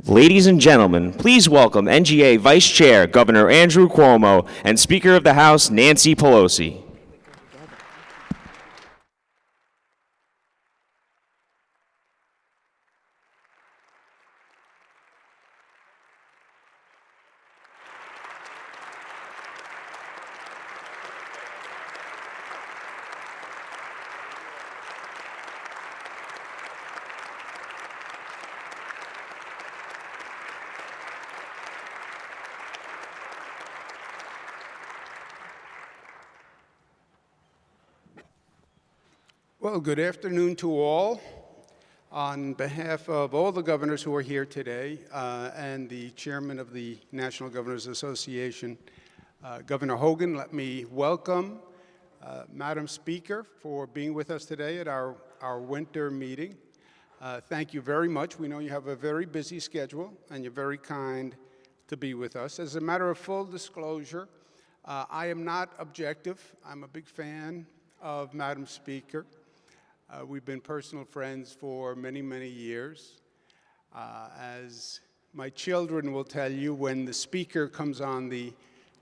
Ladies and gentlemen, please welcome NGA Vice Chair Governor Andrew Cuomo and Speaker of the House Nancy Pelosi. Well, good afternoon to all. On behalf of all the governors who are here today and the chairman of the National Governors Association, Governor Hogan, let me welcome Madam Speaker for being with us today at our winter meeting. Thank you very much. We know you have a very busy schedule and you're very kind to be with us. As a matter of full disclosure, I am not objective. I'm a big fan of Madam Speaker. We've been personal friends for many, many years. As my children will tell you, when the speaker comes on the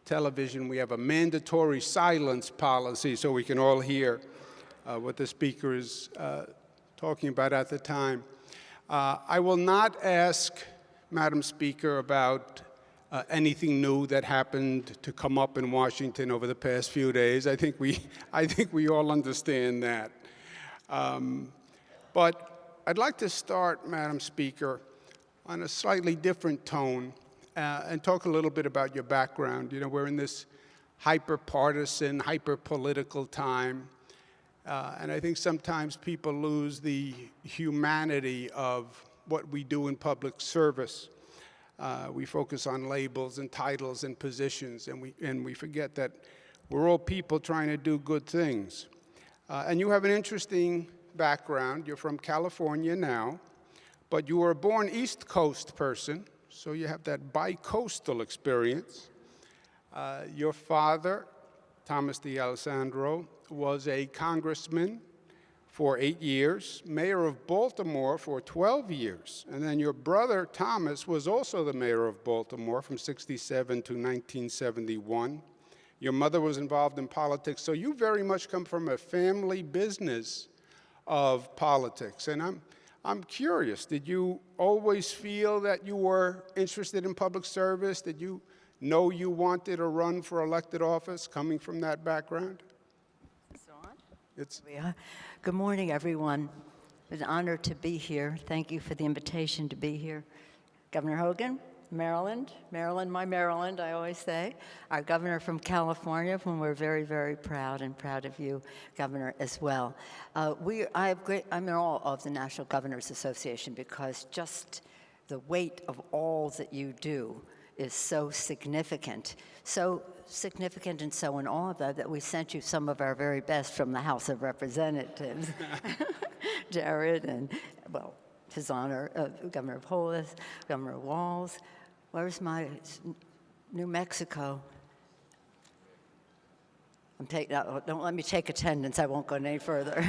television, we have a mandatory silence policy so we can all hear what the speaker is talking about at the time. I will not ask Madam Speaker about anything new that happened to come up in Washington over the past few days. I think we all understand that. But I'd like to start, Madam Speaker, on a slightly different tone and talk a little bit about your background. You know, we're in this hyper-partisan, hyper-political time, and I think sometimes people lose the humanity of what we do in public service. We focus on labels and titles and positions, and we forget that we're all people trying to do good things. And you have an interesting background. You're from California now, but you were a born East Coast person, so you have that bi-coastal experience. Your father, Thomas D'Alessandro, was a congressman for 8 years, mayor of Baltimore for 12 years, and then your brother, Thomas, was also the mayor of Baltimore from 67 to 1971. Your mother was involved in politics, so you very much come from a family business of politics. And I'm curious, did you always feel that you were interested in public service? Did you know you wanted to run for elected office coming from that background? Good morning, everyone. It's an honor to be here. Thank you for the invitation to be here. Governor Hogan, Maryland, my Maryland, I always say. Our governor from California, whom we're very, very proud of you, Governor, as well. I'm in awe of the National Governors Association because just the weight of all that you do is so significant and so in awe of that we sent you some of our very best from the House of Representatives, Jared and, well, His Honor, Governor Polis, Governor Walz. Where's my New Mexico? Don't let me take attendance. I won't go any further.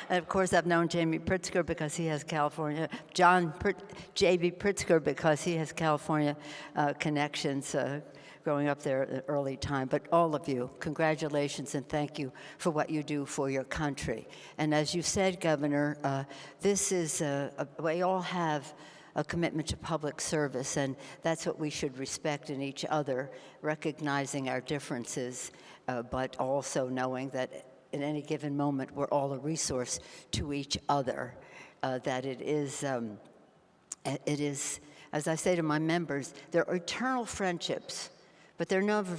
And of course, I've known Jamie Pritzker because he has California. J.B. Pritzker because he has California connections. Growing up there at an early time. But all of you, congratulations and thank you for what you do for your country. And as you said, Governor, this is we all have a commitment to public service, and that's what we should respect in each other, recognizing our differences, but also knowing that in any given moment we're all a resource to each other, that it is, as I say to my members, there are eternal friendships, but there are never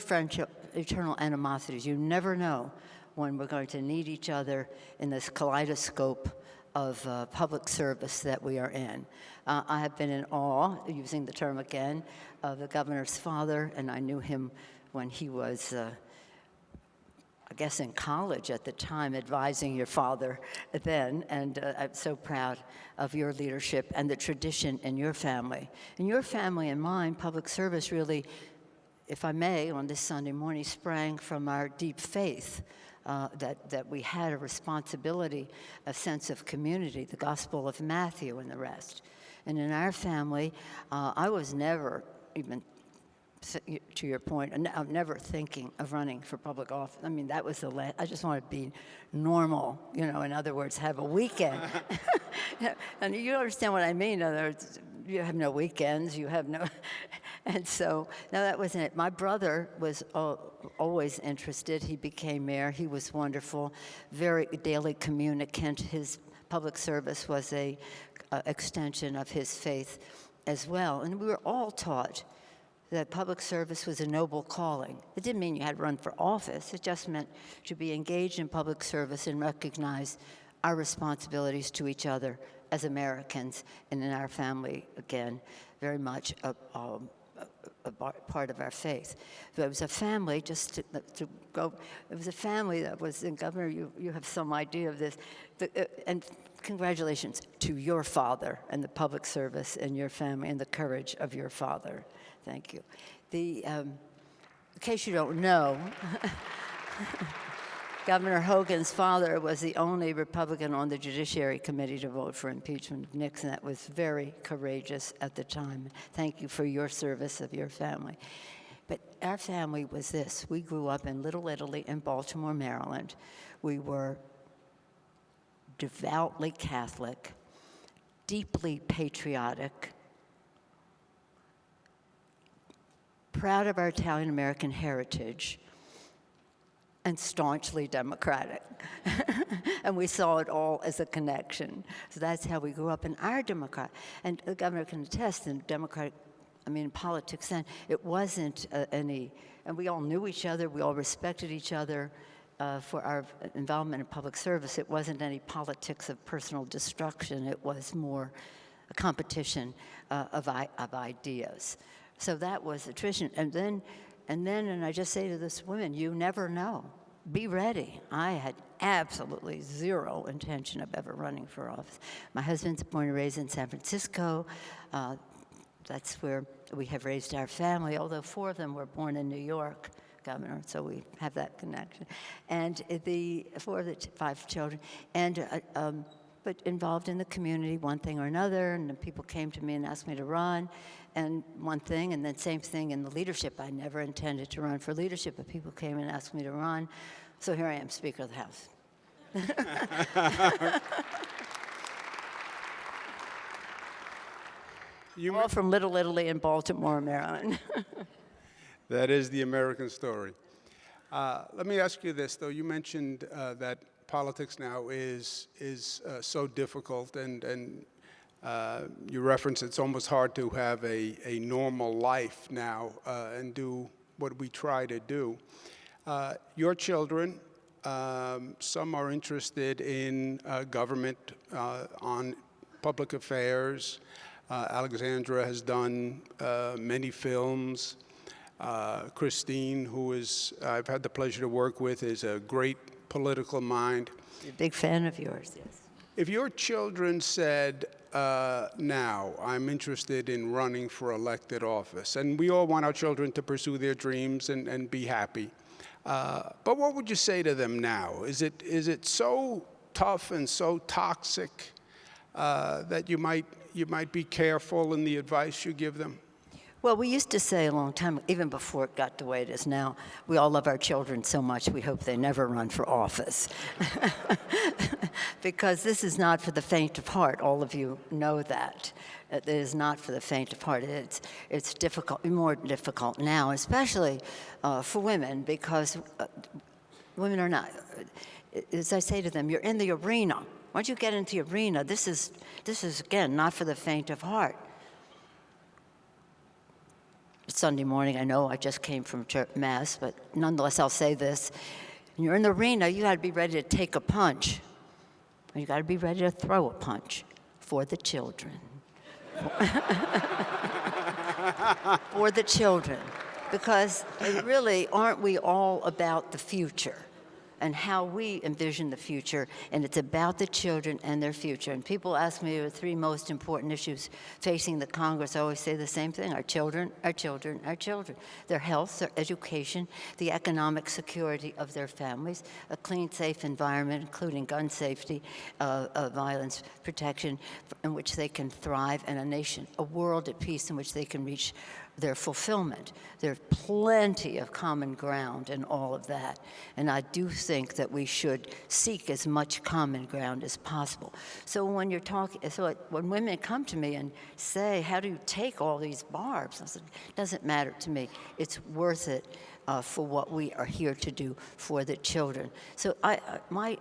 eternal animosities. You never know when we're going to need each other in this kaleidoscope of public service that we are in. I have been in awe, using the term again, of the governor's father, and I knew him when he was, I guess, in college at the time, advising your father then, and I'm so proud of your leadership and the tradition in your family. In your family and mine, public service really, if I may, on this Sunday morning, sprang from our deep faith. That we had a responsibility, a sense of community, the Gospel of Matthew and the rest. And in our family, I was never even, to your point, I'm never thinking of running for public office. I mean, that was the last. I just want to be normal, in other words, have a weekend. And you understand what I mean. In other words, you have no weekends, you have no. And so, no, that wasn't it. My brother was always interested. He became mayor. He was wonderful, very daily communicant. His public service was a extension of his faith as well. And we were all taught that public service was a noble calling. It didn't mean you had to run for office. It just meant to be engaged in public service and recognize our responsibilities to each other as Americans, and in our family, again, very much a part of our faith. So it was a family, just to go, it was a family that was, and Governor, you have some idea of this, and congratulations to your father and the public service and your family and the courage of your father. Thank you. In case you don't know, Governor Hogan's father was the only Republican on the Judiciary Committee to vote for impeachment of Nixon. That was very courageous at the time. Thank you for your service of your family. But our family was this. We grew up in Little Italy in Baltimore, Maryland. We were devoutly Catholic, deeply patriotic, proud of our Italian-American heritage, and staunchly Democratic. And we saw it all as a connection. So that's how we grew up in our Democrat. And the governor can attest in Democratic, in politics then, it wasn't and we all knew each other, we all respected each other for our involvement in public service. It wasn't any politics of personal destruction, it was more a competition of ideas. So that was attrition. And I just say to this women, you never know. Be ready. I had absolutely zero intention of ever running for office. My husband's born and raised in San Francisco. That's where we have raised our family, although 4 of them were born in New York, Governor, so we have that connection. And 4 of the 5 children, but involved in the community, one thing or another, and then people came to me and asked me to run, and one thing, and then same thing in the leadership. I never intended to run for leadership, but people came and asked me to run, so here I am, Speaker of the House. All from Little Italy in Baltimore, Maryland. That is the American story. Let me ask you this, though. You mentioned that politics now is so difficult, and you reference it's almost hard to have a normal life now and do what we try to do. Your children, some are interested in government on public affairs. Alexandra has done many films. Christine, who I've had the pleasure to work with, is a great political mind. A big fan of yours, yes. If your children said, now, I'm interested in running for elected office, and we all want our children to pursue their dreams and be happy, but what would you say to them now? Is it so tough and so toxic that you might be careful in the advice you give them? Well, we used to say a long time, even before it got the way it is now, we all love our children so much we hope they never run for office. Because this is not for the faint of heart. All of you know that. It is not for the faint of heart. It's difficult, more difficult now, especially for women, because women are not, as I say to them, you're in the arena. Once you get into the arena, this is again, not for the faint of heart. Sunday morning, I know I just came from church mass, but nonetheless, I'll say this. When you're in the arena, you got to be ready to take a punch. You got to be ready to throw a punch for the children. For the children. Because really, aren't we all about the future? and how we envision the future, and it's about the children and their future. And people ask me the three most important issues facing the Congress. I always say the same thing: our children, our children, our children. Their health, their education, the economic security of their families, a clean, safe environment, including gun safety, violence protection, in which they can thrive, and a nation, a world at peace in which they can reach their fulfillment. There's plenty of common ground in all of that. And I do think that we should seek as much common ground as possible. So when you're talking, when women come to me and say, how do you take all these barbs? I said, it doesn't matter to me. It's worth it for what we are here to do for the children. So my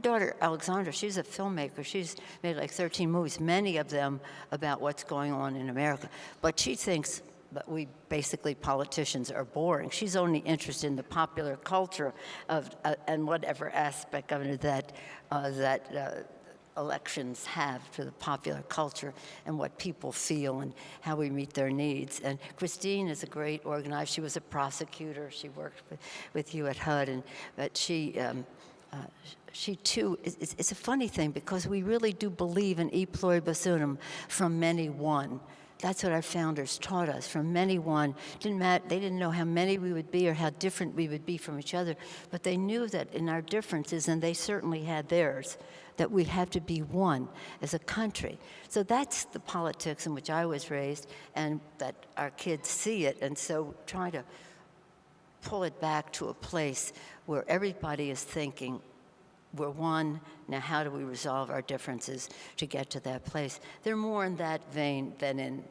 daughter, Alexandra, she's a filmmaker. She's made like 13 movies, many of them about what's going on in America. But she thinks that we basically, politicians, are boring. She's only interested in the popular culture of and whatever aspect of it that elections have to the popular culture and what people feel and how we meet their needs. And Christine is a great organizer. She was a prosecutor. She worked with you at HUD, but she too, it's a funny thing because we really do believe in e pluribus unum, from many one. That's what our founders taught us, from many one. Didn't matter, they didn't know how many we would be or how different we would be from each other, but they knew that in our differences, and they certainly had theirs, that we have to be one as a country. So that's the politics in which I was raised, and that our kids see it, and so try to pull it back to a place where everybody is thinking, we're one, now how do we resolve our differences to get to that place? They're more in that vein than in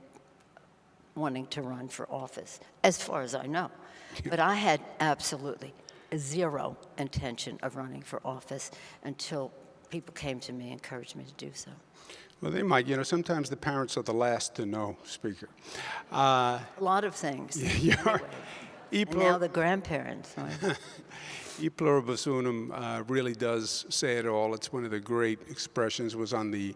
wanting to run for office, as far as I know. But I had absolutely zero intention of running for office until people came to me and encouraged me to do so. Well, they might. You know, sometimes the parents are the last to know, Speaker. A lot of things. Yeah. And now the grandparents. E pluribus unum really does say it all. It's one of the great expressions. Was on the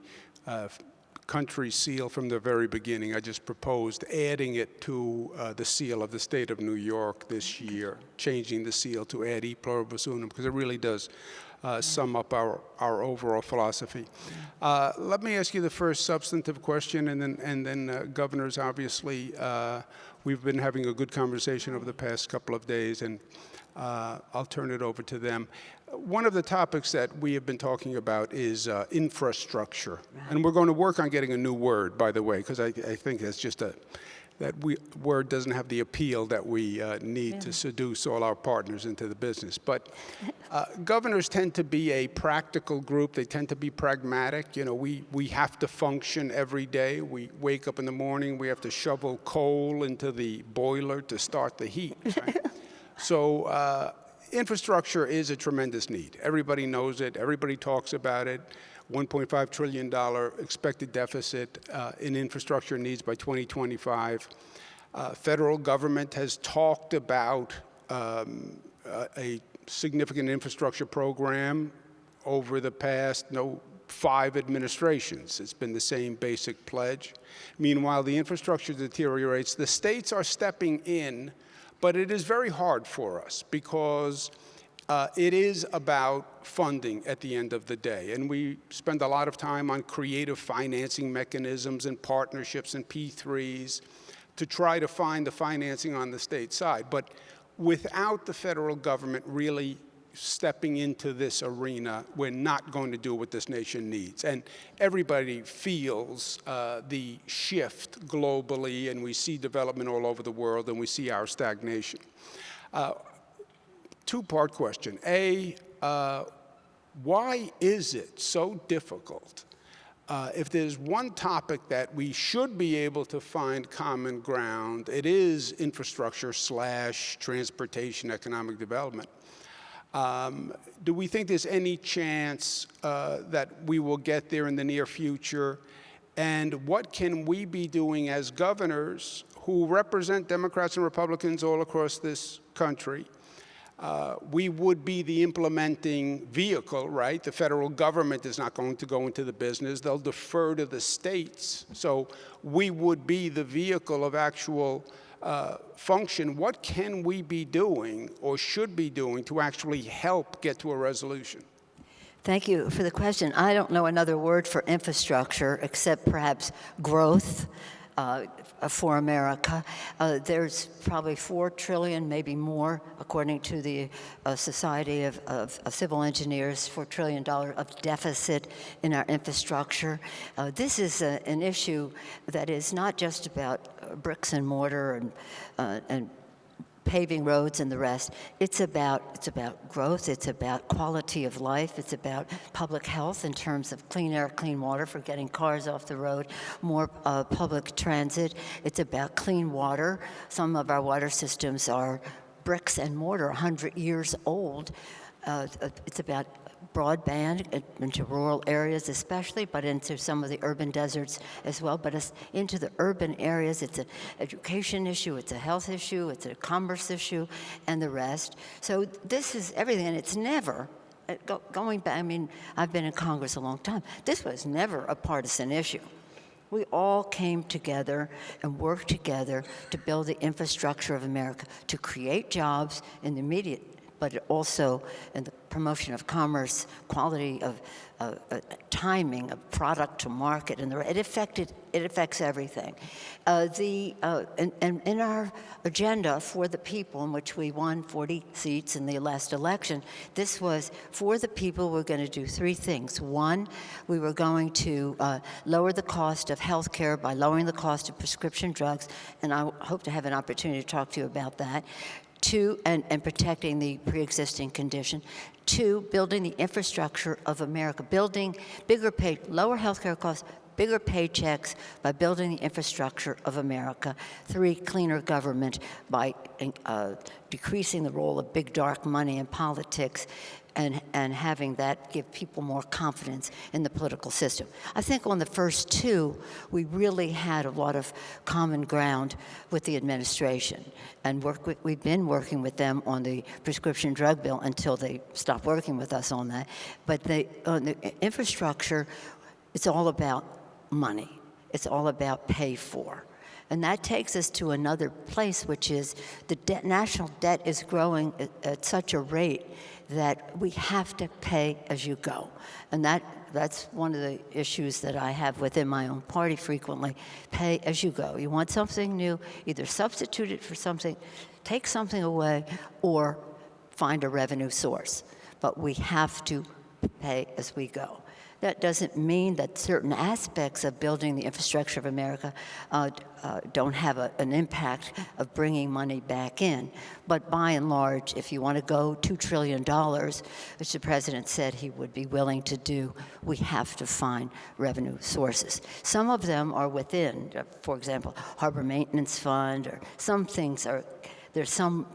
country seal from the very beginning. I just proposed adding it to the seal of the state of New York this year, changing the seal to add e pluribus unum, because it really does sum up our overall philosophy. Let me ask you the first substantive question, and then governors, obviously, we've been having a good conversation over the past couple of days, and I'll turn it over to them. One of the topics that we have been talking about is infrastructure. And we're going to work on getting a new word, by the way, because I think that's just that word doesn't have the appeal that we need to seduce all our partners into the business. But governors tend to be a practical group. They tend to be pragmatic. You know, we have to function every day. We wake up in the morning. We have to shovel coal into the boiler to start the heat. Right? So infrastructure is a tremendous need. Everybody knows it. Everybody talks about it. $1.5 trillion expected deficit in infrastructure needs by 2025. Federal government has talked about a significant infrastructure program over the past 5 administrations. It's been the same basic pledge. Meanwhile, the infrastructure deteriorates. The states are stepping in, but it is very hard for us because it is about funding at the end of the day. And we spend a lot of time on creative financing mechanisms and partnerships and P3s to try to find the financing on the state side. But without the federal government really stepping into this arena, we're not going to do what this nation needs. And everybody feels the shift globally, and we see development all over the world, and we see our stagnation. Two-part question. A, why is it so difficult? If there's one topic that we should be able to find common ground, it is infrastructure / transportation economic development. Do we think there's any chance that we will get there in the near future? And what can we be doing as governors who represent Democrats and Republicans all across this country? We would be the implementing vehicle, right? The federal government is not going to go into the business. They'll defer to the states. So we would be the vehicle of actual function, what can we be doing or should be doing to actually help get to a resolution? Thank you for the question. I don't know another word for infrastructure except perhaps growth for America. There's probably $4 trillion, maybe more, according to the Society of Civil Engineers, $4 trillion of deficit in our infrastructure. This is an issue that is not just about bricks and mortar and paving roads and the rest. It's about growth. It's about quality of life. It's about public health in terms of clean air, clean water for getting cars off the road, more public transit. It's about clean water. Some of our water systems are bricks and mortar, 100 years old. It's about broadband into rural areas especially, but into some of the urban deserts as well. But into the urban areas, it's an education issue, it's a health issue, it's a commerce issue, and the rest. So this is everything, and it's never, going back, I mean, I've been in Congress a long time, this was never a partisan issue. We all came together and worked together to build the infrastructure of America, to create jobs in the immediate, but also in the promotion of commerce, quality of timing of product to market, and it affects everything. And in our agenda for the people, in which we won 40 seats in the last election, this was for the people. We're going to do three things. One, we were going to lower the cost of health care by lowering the cost of prescription drugs, and I hope to have an opportunity to talk to you about that. Two, and protecting the pre-existing condition. Two, building the infrastructure of America, building lower healthcare costs, bigger paychecks by building the infrastructure of America. Three, cleaner government by decreasing the role of big dark money in politics and having that give people more confidence in the political system. I think on the first two, we really had a lot of common ground with the administration, and we've been working with them on the prescription drug bill until they stopped working with us on that. But on the infrastructure, it's all about money. It's all about pay for. And that takes us to another place, which is the national debt is growing at such a rate that we have to pay as you go. And that's one of the issues that I have within my own party frequently. Pay as you go. You want something new, either substitute it for something, take something away, or find a revenue source. But we have to pay as we go. That doesn't mean that certain aspects of building the infrastructure of America don't have an impact of bringing money back in. But by and large, if you want to go $2 trillion, which the president said he would be willing to do, we have to find revenue sources. Some of them are within, for example, Harbor Maintenance Fund, or some things there's some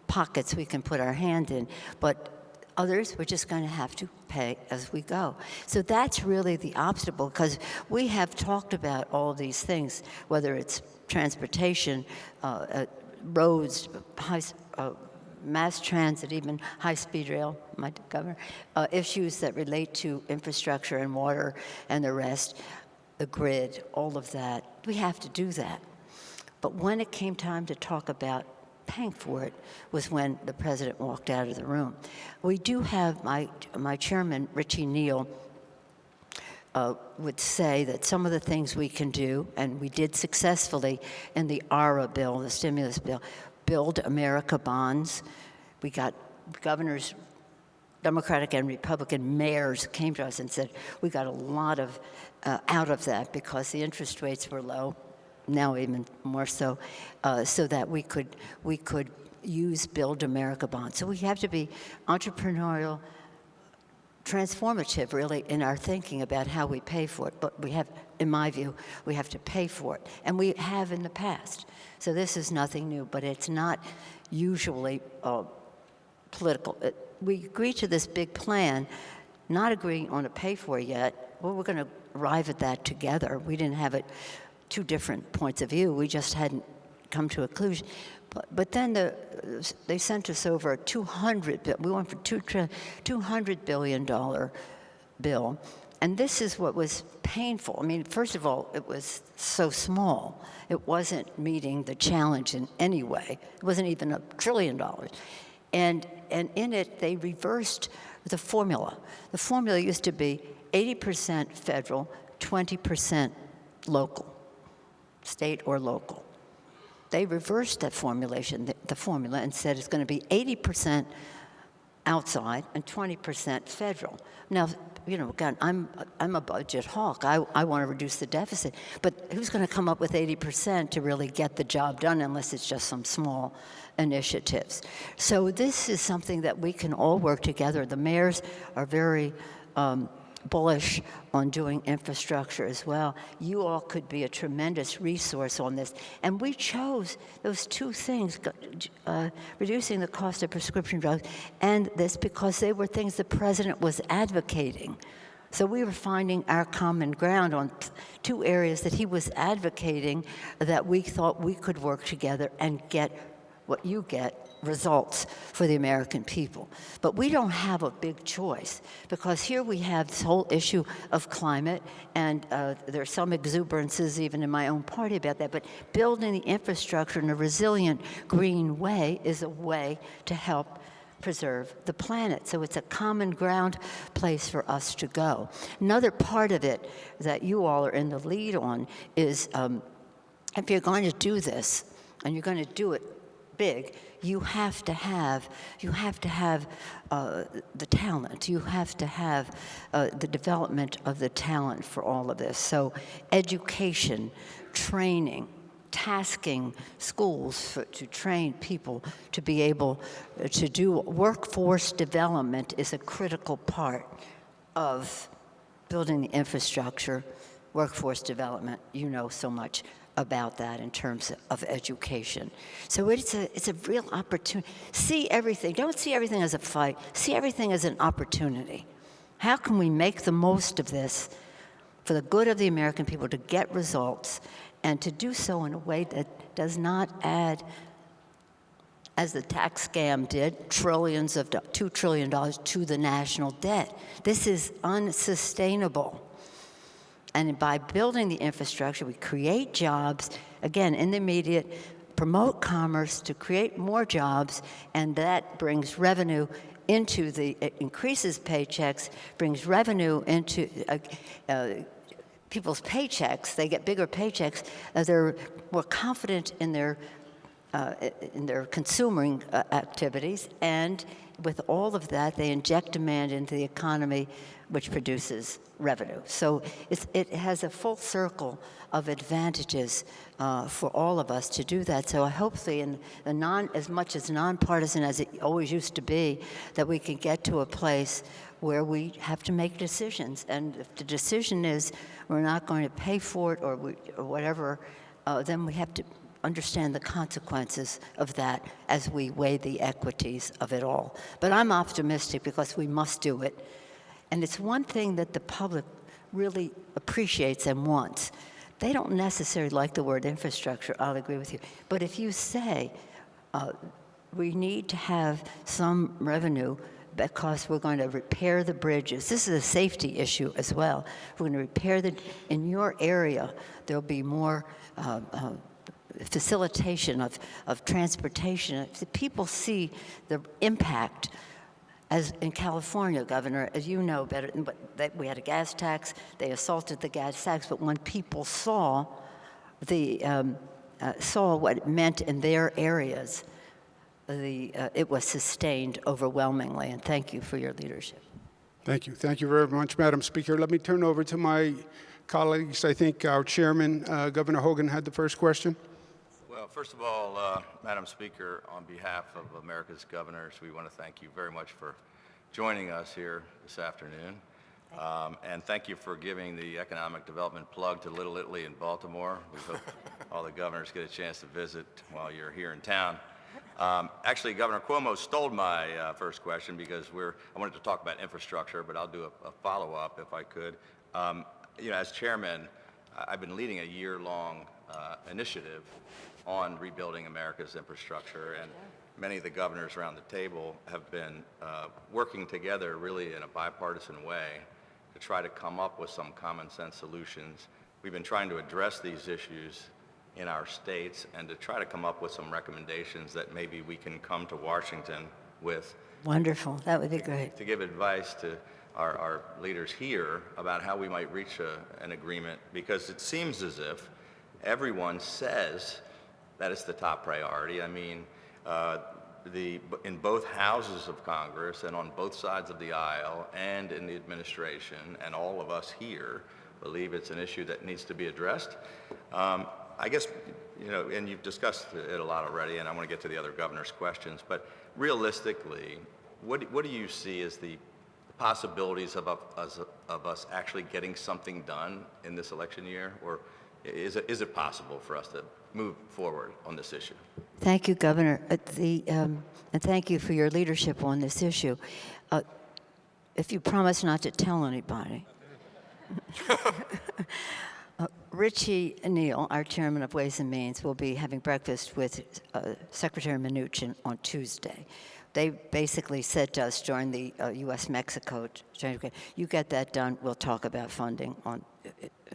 pockets we can put our hand in, but others, we're just going to have to pay as we go. So that's really the obstacle, because we have talked about all these things, whether it's transportation, roads, mass transit, even high-speed rail, my governor, issues that relate to infrastructure and water and the rest, the grid, all of that. We have to do that. But when it came time to talk about paying for it was when the president walked out of the room. We do have my chairman, Richie Neal, would say that some of the things we can do, and we did successfully in the ARA bill, the stimulus bill, build America bonds. We got governors, Democratic and Republican mayors came to us and said, we got a lot of out of that because the interest rates were low. Now even more so, so that we could use Build America bonds. So we have to be entrepreneurial, transformative, really, in our thinking about how we pay for it. But we have, in my view, we have to pay for it, and we have in the past. So this is nothing new, but it's not usually political. We agreed to this big plan, not agreeing on a pay for it yet. Well, we're going to arrive at that together. We didn't have it. Two different points of view. We just hadn't come to a conclusion. But then they sent us over a we went for $200 billion bill, And this is what was painful. I mean, first of all, it was so small. It wasn't meeting the challenge in any way. It wasn't even $1 trillion. And in it, they reversed the formula. The formula used to be 80% federal, 20% local, state or local. They reversed that formulation, the formula, and said it's going to be 80% outside and 20% federal. Now, you know, again, I'm a budget hawk. I want to reduce the deficit. But who's going to come up with 80% to really get the job done unless it's just some small initiatives? So this is something that we can all work together. The mayors are very bullish on doing infrastructure as well. You all could be a tremendous resource on this. And we chose those two things, reducing the cost of prescription drugs and this, because they were things the president was advocating. So we were finding our common ground on two areas that he was advocating that we thought we could work together and get what you get, results for the American people. But we don't have a big choice, because here we have this whole issue of climate, and there's some exuberances even in my own party about that, but building the infrastructure in a resilient green way is a way to help preserve the planet. So it's a common ground place for us to go. Another part of it that you all are in the lead on is if you're going to do this, and you're going to do it big, you have to have the talent. You have to have the development of the talent for all of this. So education, training, tasking schools to train people to be able to do workforce development is a critical part of building the infrastructure. Workforce development, you know so much about that in terms of education. So it's a real opportunity. See everything. Don't see everything as a fight. See everything as an opportunity. How can we make the most of this for the good of the American people to get results, and to do so in a way that does not add, as the tax scam did, $2 trillion to the national debt? This is unsustainable. And by building the infrastructure, we create jobs, again, in the immediate, promote commerce to create more jobs, and that brings revenue into it increases paychecks, brings revenue into people's paychecks. They get bigger paychecks. They're more confident in their consuming activities, and with all of that, they inject demand into the economy, which produces revenue. So it has a full circle of advantages for all of us to do that. So hopefully, as much as nonpartisan as it always used to be, that we can get to a place where we have to make decisions. And if the decision is we're not going to pay for it or whatever, then we have to understand the consequences of that as we weigh the equities of it all. But I'm optimistic because we must do it. And it's one thing that the public really appreciates and wants. They don't necessarily like the word infrastructure, I'll agree with you. But if you say we need to have some revenue because we're going to repair the bridges. This is a safety issue as well. We're going to repair in your area, there'll be more facilitation of transportation. If the people see the impact, as in California, Governor, as you know better, but we had a gas tax, they assaulted the gas tax, but when people saw what it meant in their areas, it was sustained overwhelmingly, and thank you for your leadership. Thank you. Thank you very much, Madam Speaker. Let me turn over to my colleagues. I think our chairman, Governor Hogan, had the first question. Well, first of all, Madam Speaker, on behalf of America's governors, we want to thank you very much for joining us here this afternoon. And thank you for giving the economic development plug to Little Italy in Baltimore. We hope all the governors get a chance to visit while you're here in town. Actually, Governor Cuomo stole my first question because I wanted to talk about infrastructure, but I'll do a follow-up if I could. As chairman, I've been leading a year-long initiative on rebuilding America's infrastructure, and many of the governors around the table have been working together really in a bipartisan way to try to come up with some common sense solutions. We've been trying to address these issues in our states and to try to come up with some recommendations that maybe we can come to Washington with. Wonderful. That would be great. To give advice to our leaders here about how we might reach an agreement, because it seems as if everyone says that it's the top priority. I mean, in both houses of Congress and on both sides of the aisle and in the administration and all of us here believe it's an issue that needs to be addressed. I guess, and you've discussed it a lot already, and I want to get to the other governor's questions, but realistically, what do you see as the possibilities of us actually getting something done in this election year, or is it possible for us to move forward on this issue? Thank you, Governor. And thank you for your leadership on this issue. If you promise not to tell anybody. Richie Neal, our chairman of Ways and Means, will be having breakfast with Secretary Mnuchin on Tuesday. They basically said to us during the U.S.-Mexico, you get that done, we'll talk about funding on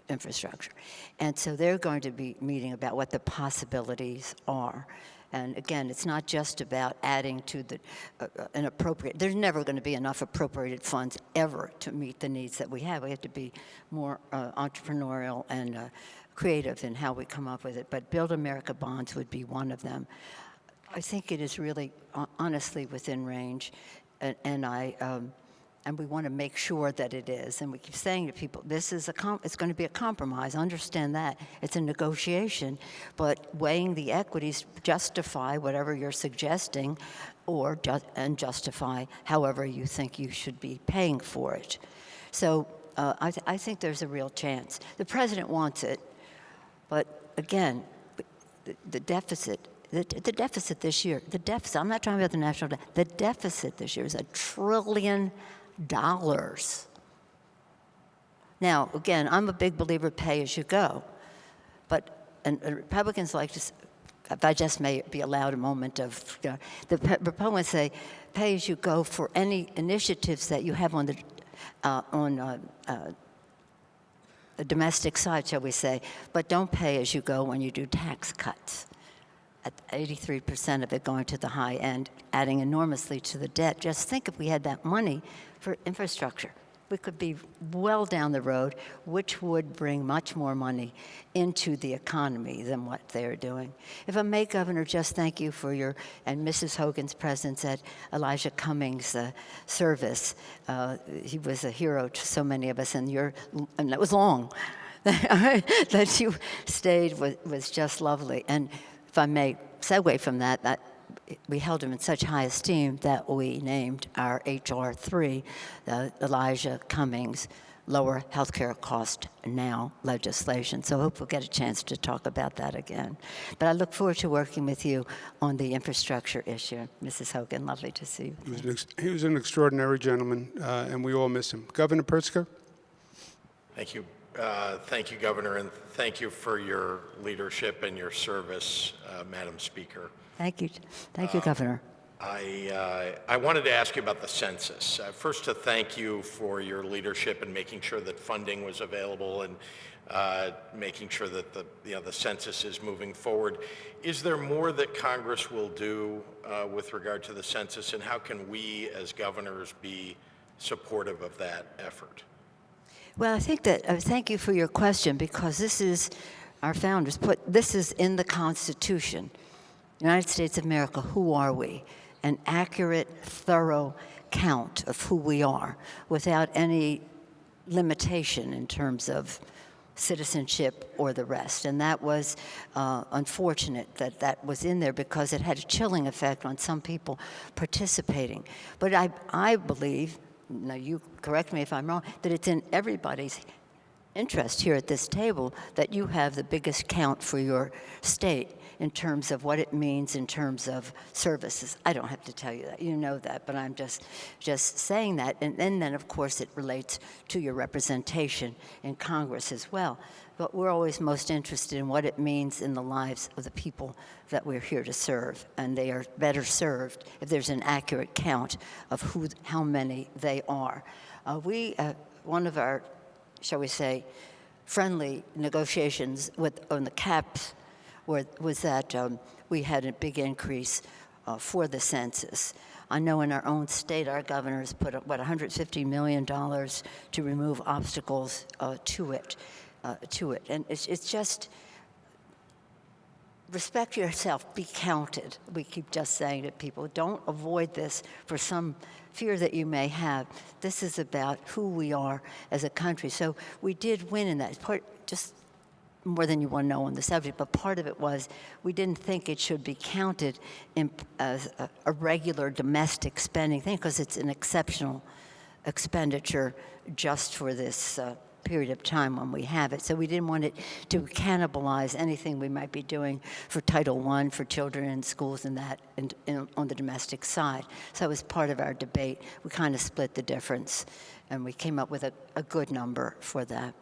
infrastructure. And so they're going to be meeting about what the possibilities are. And again, it's not just about adding to an appropriate, there's never going to be enough appropriated funds ever to meet the needs that we have. We have to be more entrepreneurial and creative in how we come up with it. But Build America bonds would be one of them. I think it is really, honestly, within range, and we want to make sure that it is. And we keep saying to people, this is it's going to be a compromise. Understand that. It's a negotiation, but weighing the equities justify whatever you're suggesting, and justify however you think you should be paying for it. So I think there's a real chance. The president wants it, but again, the deficit. The deficit this year, I'm not talking about the national debt, the deficit this year is $1 trillion. Now, again, I'm a big believer pay as you go, and Republicans like to, if I just may be allowed a moment of, the Republicans say pay as you go for any initiatives that you have on the domestic side, shall we say, but don't pay as you go when you do tax cuts. At 83% of it going to the high end, adding enormously to the debt. Just think if we had that money for infrastructure. We could be well down the road, which would bring much more money into the economy than what they're doing. If I may, Governor, just thank you for your and Mrs. Hogan's presence at Elijah Cummings' service. He was a hero to so many of us, and that was long. That you stayed was just lovely. And if I may segue from that we held him in such high esteem that we named our H.R. 3, the Elijah Cummings Lower Healthcare Cost Now legislation. So I hope we'll get a chance to talk about that again. But I look forward to working with you on the infrastructure issue. Mrs. Hogan, lovely to see you. He was an extraordinary gentleman, and we all miss him. Governor Pritzker? Thank you. Thank you, Governor, and thank you for your leadership and your service, Madam Speaker. Thank you. Thank you, Governor. I wanted to ask you about the census. First, to thank you for your leadership in making sure that funding was available and making sure that the census is moving forward. Is there more that Congress will do with regard to the census, and how can we, as governors, be supportive of that effort? Well, I think that, thank you for your question, because this is, our founders this is in the Constitution. United States of America, who are we? An accurate, thorough count of who we are without any limitation in terms of citizenship or the rest. And that was unfortunate that was in there, because it had a chilling effect on some people participating. But I believe, now you correct me if I'm wrong, that it's in everybody's interest here at this table that you have the biggest count for your state in terms of what it means in terms of services. I don't have to tell you that. You know that, but I'm just saying that. And then, of course, it relates to your representation in Congress as well. But we're always most interested in what it means in the lives of the people that we're here to serve. And they are better served if there's an accurate count of how many they are. We one of our, shall we say, friendly negotiations on the caps was that we had a big increase for the census. I know in our own state, our governors put up, $150 million to remove obstacles to it. And it's just, respect yourself, be counted. We keep just saying to people, don't avoid this for some fear that you may have. This is about who we are as a country. So we did win in that part, just more than you want to know on the subject, but part of it was we didn't think it should be counted as a regular domestic spending thing because it's an exceptional expenditure just for this period of time when we have it. So we didn't want it to cannibalize anything we might be doing for Title I for children in schools and that on the domestic side. So it was part of our debate. We kind of split the difference and we came up with a good number for that.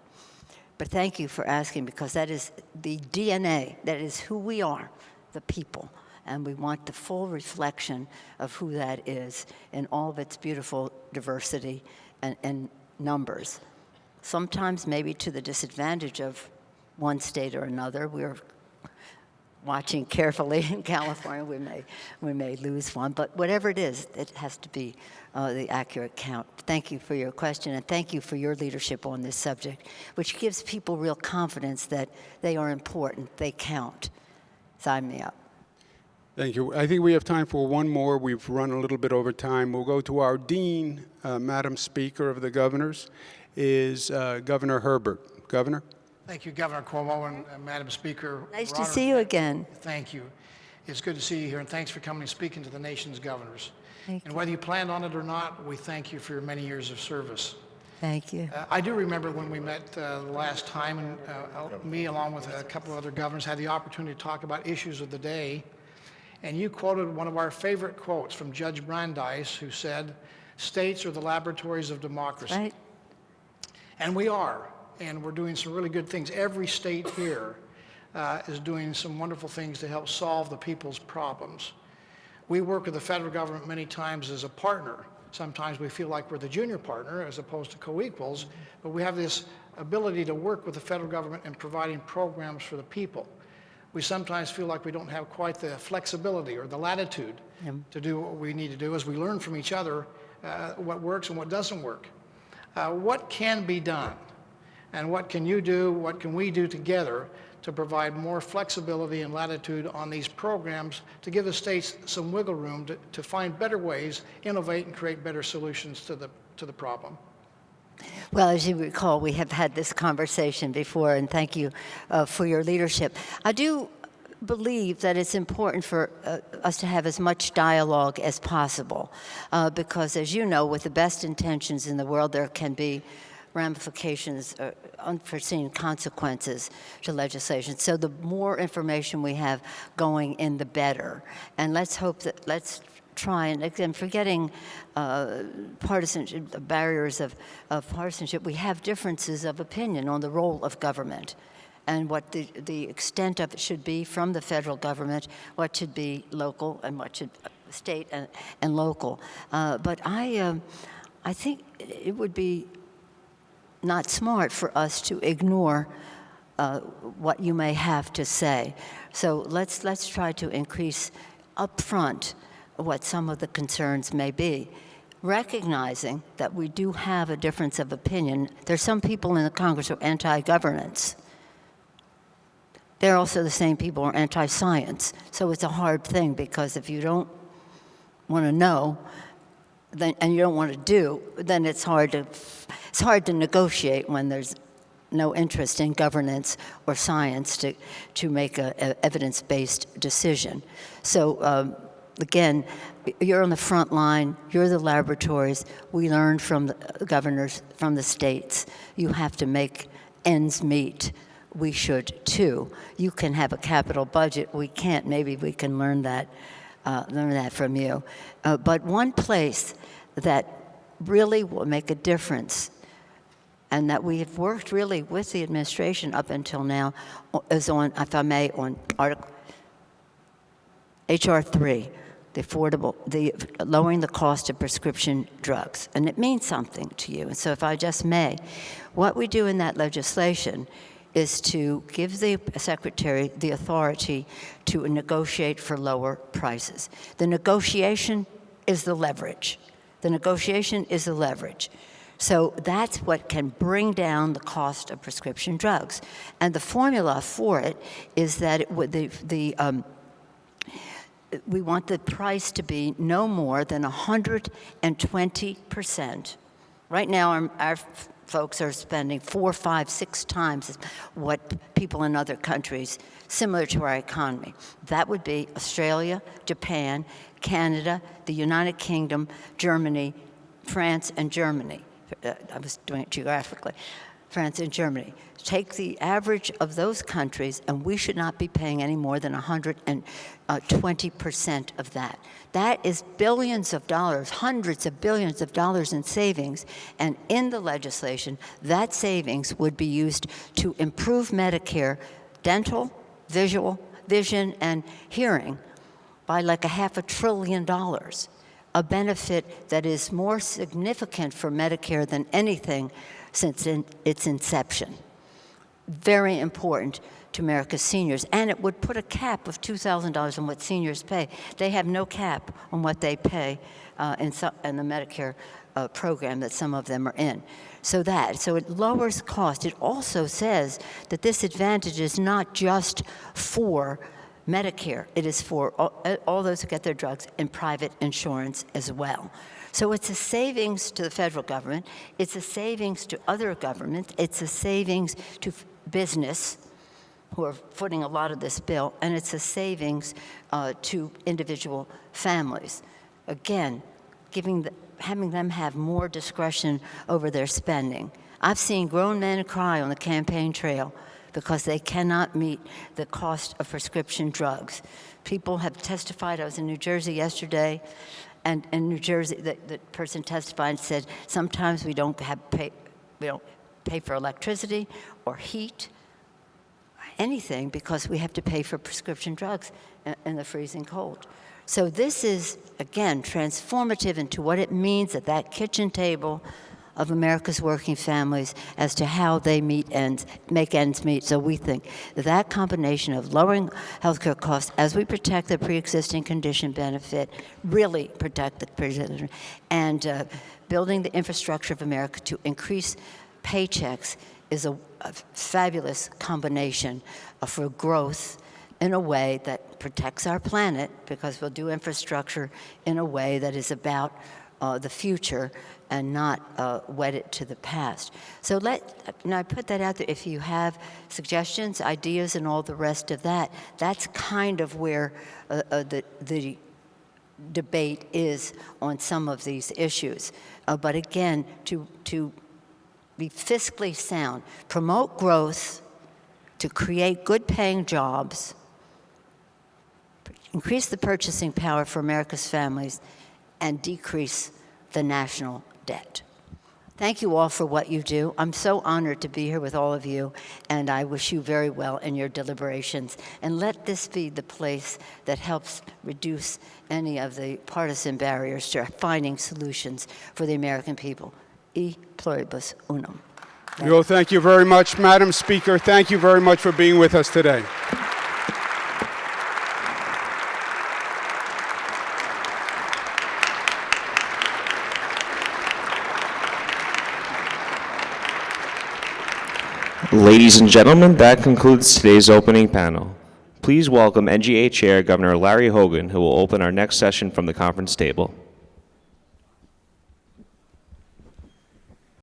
But thank you for asking because that is the DNA, that is who we are, the people. And we want the full reflection of who that is in all of its beautiful diversity and numbers. Sometimes maybe to the disadvantage of one state or another. We're watching carefully in California. We may lose one, but whatever it is, it has to be the accurate count. Thank you for your question, and thank you for your leadership on this subject, which gives people real confidence that they are important, they count. Sign me up. Thank you. I think we have time for one more. We've run a little bit over time. We'll go to our Dean, Madam Speaker of the Governors, is Governor Herbert. Governor? Thank you, Governor Cuomo and Madam Speaker. Nice to see you again. Thank you. It's good to see you here, and thanks for coming and speaking to the nation's governors. Thank and you. whether you planned on it or not, we thank you for your many years of service. Thank you. I do remember when we met the last time, and me along with a couple of other governors had the opportunity to talk about issues of the day, and you quoted one of our favorite quotes from Judge Brandeis, who said, "States are the laboratories of democracy." Right. And we are, and we're doing some really good things. Every state here is doing some wonderful things to help solve the people's problems. We work with the federal government many times as a partner. Sometimes we feel like we're the junior partner as opposed to co-equals, but we have this ability to work with the federal government in providing programs for the people. We sometimes feel like we don't have quite the flexibility or the latitude to do what we need to do as we learn from each other what works and what doesn't work. What can be done, and what can you do, what can we do together to provide more flexibility and latitude on these programs to give the states some wiggle room to find better ways, innovate, and create better solutions to the problem? Well, as you recall, we have had this conversation before, and thank you for your leadership. I do believe that it's important for us to have as much dialogue as possible because, as you know, with the best intentions in the world, there can be ramifications, unforeseen consequences to legislation. So the more information we have going in, the better. And let's hope that, let's try, and again, forgetting partisanship, the barriers of partisanship, we have differences of opinion on the role of government and what the extent of it should be from the federal government, what should be local and what should state and local. But I think it would be not smart for us to ignore what you may have to say. So let's try to increase upfront what some of the concerns may be, recognizing that we do have a difference of opinion. There's some people in the Congress who are anti-governance. They're also the same people who are anti-science. So it's a hard thing because if you don't want to know, then, and you don't want to do, then it's hard to negotiate when there's no interest in governance or science to make an evidence-based decision. So again, you're on the front line, you're the laboratories, we learned from the governors, from the states. You have to make ends meet. We should too. You can have a capital budget, we can't. Maybe we can learn that from you. But one place that really will make a difference, and that we have worked really with the administration up until now, is on, if I may, on H.R. 3, lowering the cost of prescription drugs. And it means something to you. And so if I just may, what we do in that legislation is to give the Secretary the authority to negotiate for lower prices. The negotiation is the leverage. The negotiation is the leverage. So that's what can bring down the cost of prescription drugs. And the formula for it is that we want the price to be no more than 120%. Right now, our folks are spending 4, 5, 6 times what people in other countries similar to our economy. That would be Australia, Japan, Canada, the United Kingdom, Germany, France, and Germany. I was doing it geographically. France and Germany. Take the average of those countries, and we should not be paying any more than 120% of that. That is billions of dollars, hundreds of billions of dollars in savings, and in the legislation, that savings would be used to improve Medicare, dental, vision, and hearing by like $500 billion. A benefit that is more significant for Medicare than anything since its inception. Very important to America's seniors, and it would put a cap of $2,000 on what seniors pay. They have no cap on what they pay in the Medicare program that some of them are in. So it lowers cost. It also says that this advantage is not just for Medicare. It is for all those who get their drugs in private insurance as well. So it's a savings to the federal government. It's a savings to other governments. It's a savings to business, who are footing a lot of this bill, and it's a savings to individual families. Again, having them have more discretion over their spending. I've seen grown men cry on the campaign trail because they cannot meet the cost of prescription drugs. People have testified. I was in New Jersey yesterday, and in New Jersey, the person testified and said, sometimes we don't pay for electricity or heat, anything, because we have to pay for prescription drugs in the freezing cold. So this is, again, transformative into what it means at that kitchen table of America's working families as to how they make ends meet. So we think that combination of lowering healthcare costs as we protect the pre-existing condition benefit, really protect the pre-existing, and building the infrastructure of America to increase paychecks is a fabulous combination for growth in a way that protects our planet, because we'll do infrastructure in a way that is about the future and not wedded to the past. So I put that out there. If you have suggestions, ideas, and all the rest of that, that's kind of where the debate is on some of these issues. But again, to be fiscally sound, promote growth, to create good-paying jobs, increase the purchasing power for America's families, and decrease the national debt. Thank you all for what you do. I'm so honored to be here with all of you, and I wish you very well in your deliberations. And let this be the place that helps reduce any of the partisan barriers to finding solutions for the American people. E pluribus unum. Well, thank you very much, Madam Speaker. Thank you very much for being with us today. Ladies and gentlemen, that concludes today's opening panel. Please welcome NGA Chair Governor Larry Hogan, who will open our next session from the conference table.